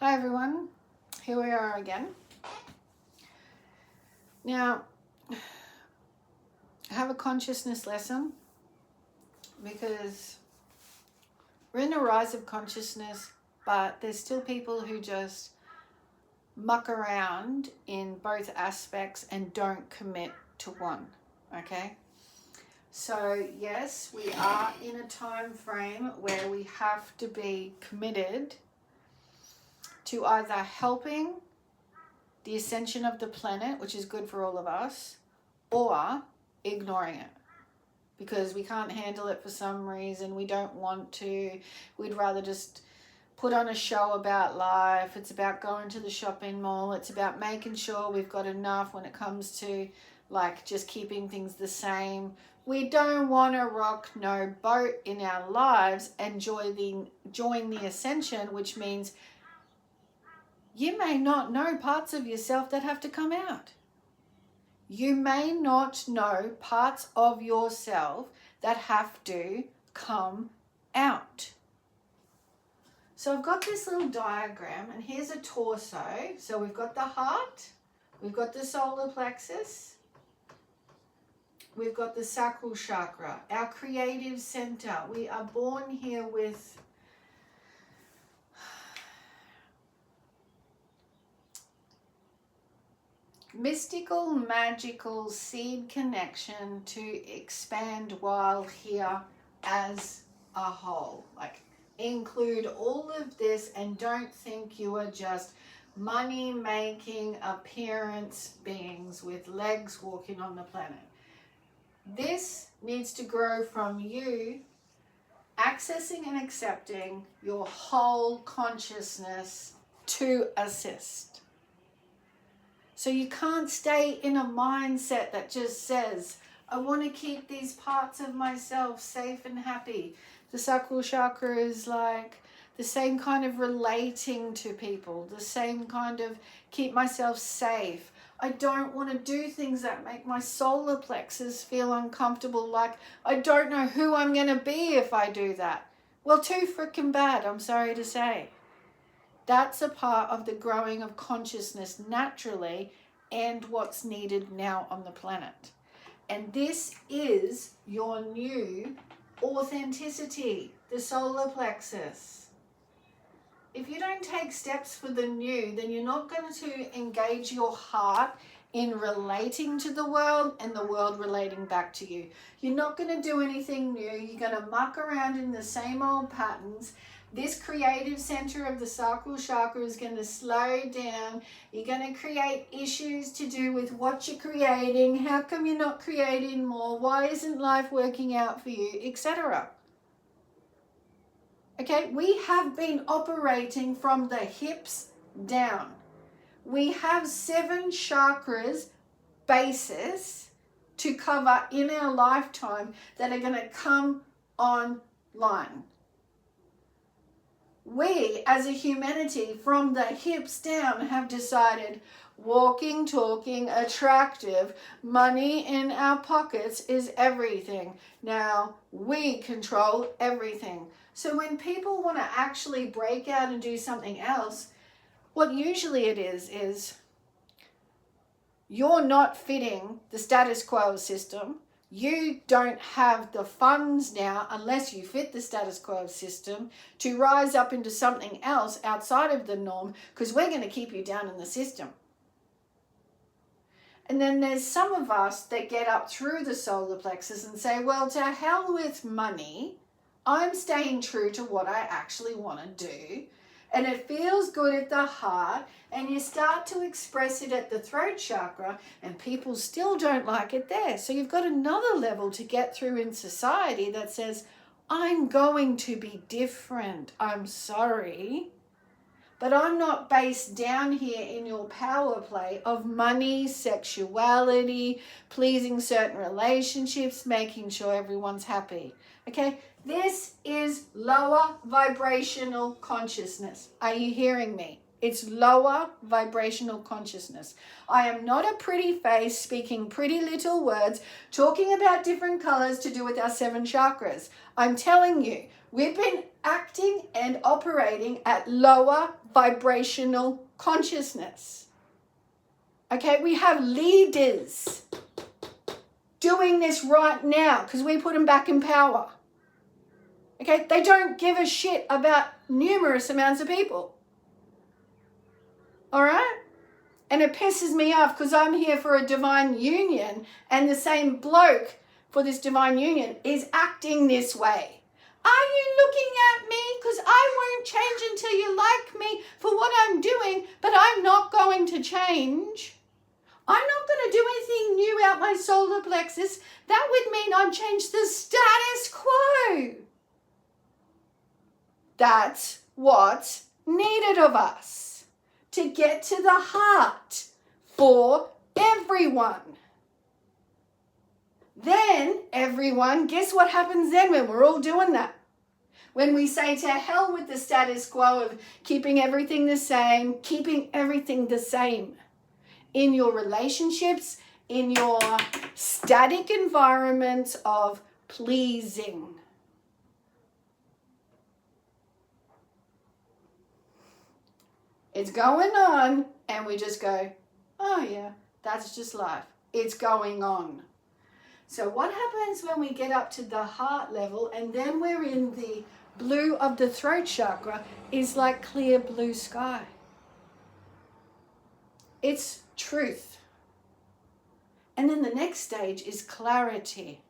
Hi everyone, here we are again. Now, I have a consciousness lesson because we're in a rise of consciousness, but there's still people who just muck around in both aspects and don't commit to one, okay? So yes, we are in a time frame where we have to be committed to either helping the ascension of the planet, which is good for all of us, or ignoring it because we can't handle it for some reason. We don't want to. We'd rather just put on a show about life. It's about going to the shopping mall. It's about making sure we've got enough when it comes to like just keeping things the same. We don't want to rock no boat in our lives and join the ascension, which means you may not know parts of yourself that have to come out. You may not know parts of yourself that have to come out. So I've got this little diagram, and here's a torso. So we've got the heart, we've got the solar plexus, we've got the sacral chakra, our creative center. We are born here with mystical, magical seed connection to expand while here as a whole. Like, include all of this and don't think you are just money-making appearance beings with legs walking on the planet. This needs to grow from you accessing and accepting your whole consciousness to assist. So you can't stay in a mindset that just says, I want to keep these parts of myself safe and happy. The sacral chakra is like the same kind of relating to people, the same kind of keep myself safe. I don't want to do things that make my solar plexus feel uncomfortable, like I don't know who I'm going to be if I do that. Well, too freaking bad, I'm sorry to say. That's a part of the growing of consciousness naturally and what's needed now on the planet. And this is your new authenticity, the solar plexus. If you don't take steps for the new, then you're not going to engage your heart in relating to the world and the world relating back to you. You're not going to do anything new. You're going to muck around in the same old patterns. This creative center of the sacral chakra is going to slow down. You're going to create issues to do with what you're creating. How come you're not creating more? Why isn't life working out for you? Etc. Okay, we have been operating from the hips down. We have 7 chakras basis to cover in our lifetime that are going to come online. We, as a humanity, from the hips down, have decided walking, talking, attractive, money in our pockets is everything. Now, we control everything. So when people want to actually break out and do something else, what usually it is you're not fitting the status quo system. You don't have the funds now, unless you fit the status quo system, to rise up into something else outside of the norm, because we're going to keep you down in the system. And then there's some of us that get up through the solar plexus and say, well, to hell with money. I'm staying true to what I actually want to do. And it feels good at the heart, and you start to express it at the throat chakra, and people still don't like it there. So you've got another level to get through in society that says, I'm going to be different. I'm sorry, but I'm not based down here in your power play of money, sexuality, pleasing certain relationships, making sure everyone's happy. Okay? This is lower vibrational consciousness. Are you hearing me? It's lower vibrational consciousness. I am not a pretty face speaking pretty little words, talking about different colors to do with our 7 chakras. I'm telling you, we've been acting and operating at lower vibrational consciousness. Okay, we have leaders doing this right now because we put them back in power. Okay, they don't give a shit about numerous amounts of people. All right? And it pisses me off because I'm here for a divine union and the same bloke for this divine union is acting this way. Are you looking at me? Because I won't change until you like me for what I'm doing, but I'm not going to change. I'm not going to do anything new out my solar plexus. That would mean I'd change the status quo. That's what's needed of us. To get to the heart for everyone. Then everyone, guess what happens then when we're all doing that? When we say to hell with the status quo of keeping everything the same in your relationships, in your static environments of pleasing. It's going on, and we just go, oh yeah, that's just life. It's going on. So what happens when we get up to the heart level, and then we're in the blue of the throat chakra, is like clear blue sky. It's truth. And then the next stage is clarity.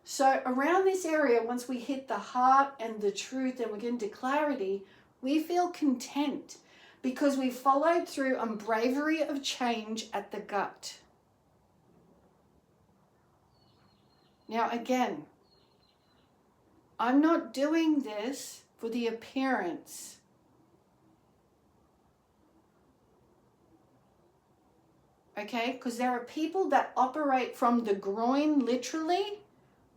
So around this area, once we hit the heart and the truth, and we get into clarity, we feel content. Because we followed through on bravery of change at the gut. Now again, I'm not doing this for the appearance. Okay? Because there are people that operate from the groin literally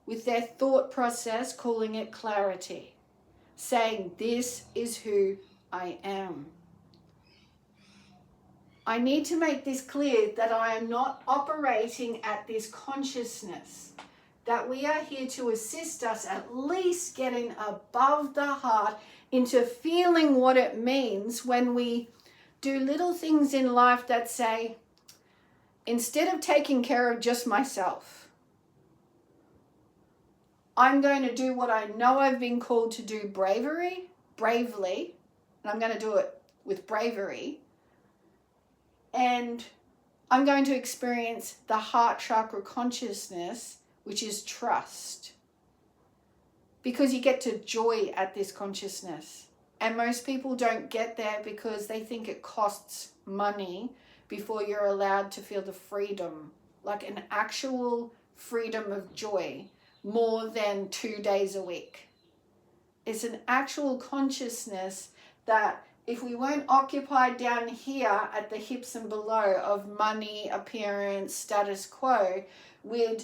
with their thought process, calling it clarity. Saying, this is who I am. I need to make this clear that I am not operating at this consciousness, that we are here to assist us at least getting above the heart into feeling what it means when we do little things in life that say, instead of taking care of just myself, I'm going to do what I know I've been called to do bravely, and I'm going to do it with bravery. And I'm going to experience the heart chakra consciousness, which is trust. Because you get to joy at this consciousness. And most people don't get there because they think it costs money before you're allowed to feel the freedom. Like an actual freedom of joy, more than 2 days a week. It's an actual consciousness that if we weren't occupied down here at the hips and below of money, appearance, status quo, we'd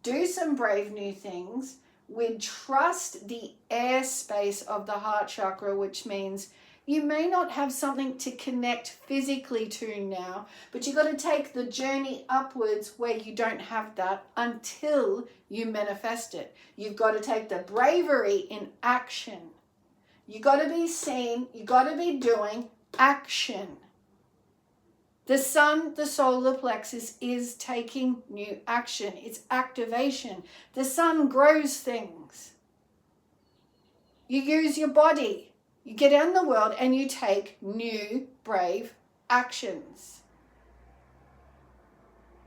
do some brave new things. We'd trust the airspace of the heart chakra, which means you may not have something to connect physically to now, but you've got to take the journey upwards where you don't have that until you manifest it. You've got to take the bravery in action. You got to be seen, you got to be doing action. The sun, the solar plexus, is taking new action. It's activation. The sun grows things. You use your body. You get out in the world and you take new, brave actions.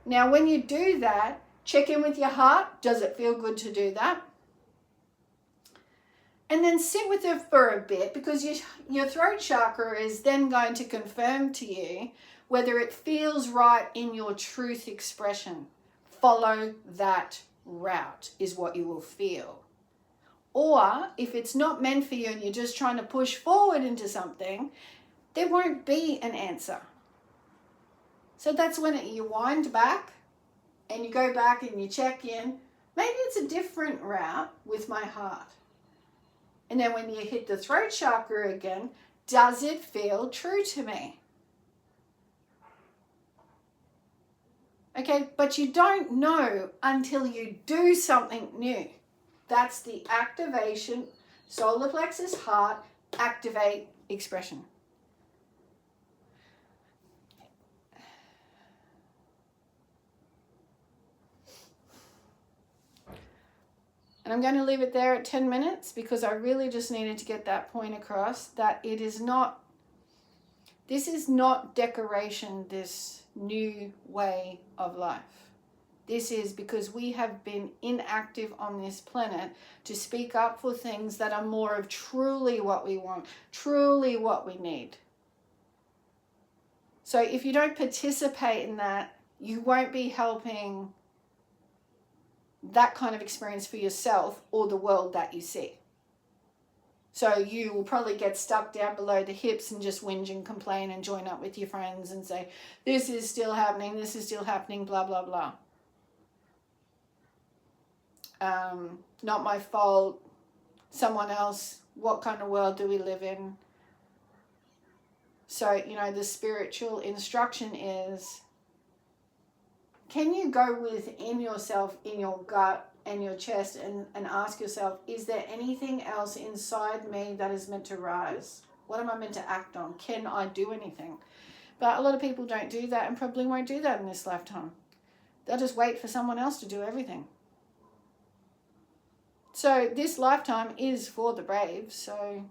Now, when you do that, check in with your heart. Does it feel good to do that? And then sit with it for a bit, because your throat chakra is then going to confirm to you whether it feels right in your truth expression. Follow that route is what you will feel. Or if it's not meant for you and you're just trying to push forward into something, there won't be an answer. So that's when you wind back and you go back and you check in. Maybe it's a different route with my heart. And then when you hit the throat chakra again, Does it feel true to me? Okay, but you don't know until you do something new. That's the activation, solar plexus, heart, activate, expression. And I'm going to leave it there at 10 minutes because I really just needed to get that point across, that it is not, this is not decoration, this new way of life. This is because we have been inactive on this planet to speak up for things that are more of truly what we want, truly what we need. So if you don't participate in that, you won't be helping that kind of experience for yourself or the world that you see. So you will probably get stuck down below the hips and just whinge and complain and join up with your friends and say, this is still happening, blah, blah, blah. Not my fault, someone else, what kind of world do we live in? So, you know, the spiritual instruction is, can you go within yourself, in your gut and your chest, and ask yourself, is there anything else inside me that is meant to rise? What am I meant to act on? Can I do anything? But a lot of people don't do that and probably won't do that in this lifetime. They'll just wait for someone else to do everything. So this lifetime is for the brave. So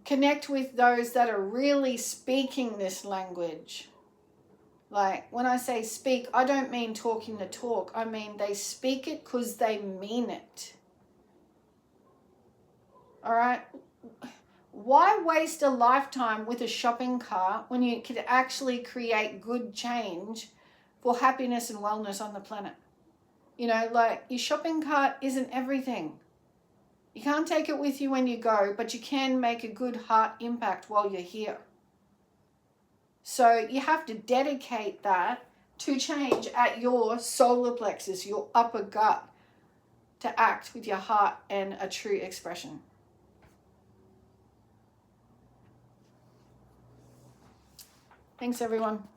connect with those that are really speaking this language. Like, when I say speak, I don't mean talking the talk. I mean they speak it because they mean it. All right? Why waste a lifetime with a shopping cart when you could actually create good change for happiness and wellness on the planet? You know, like, your shopping cart isn't everything. You can't take it with you when you go, but you can make a good heart impact while you're here. So you have to dedicate that to change at your solar plexus, your upper gut, to act with your heart and a true expression. Thanks, everyone.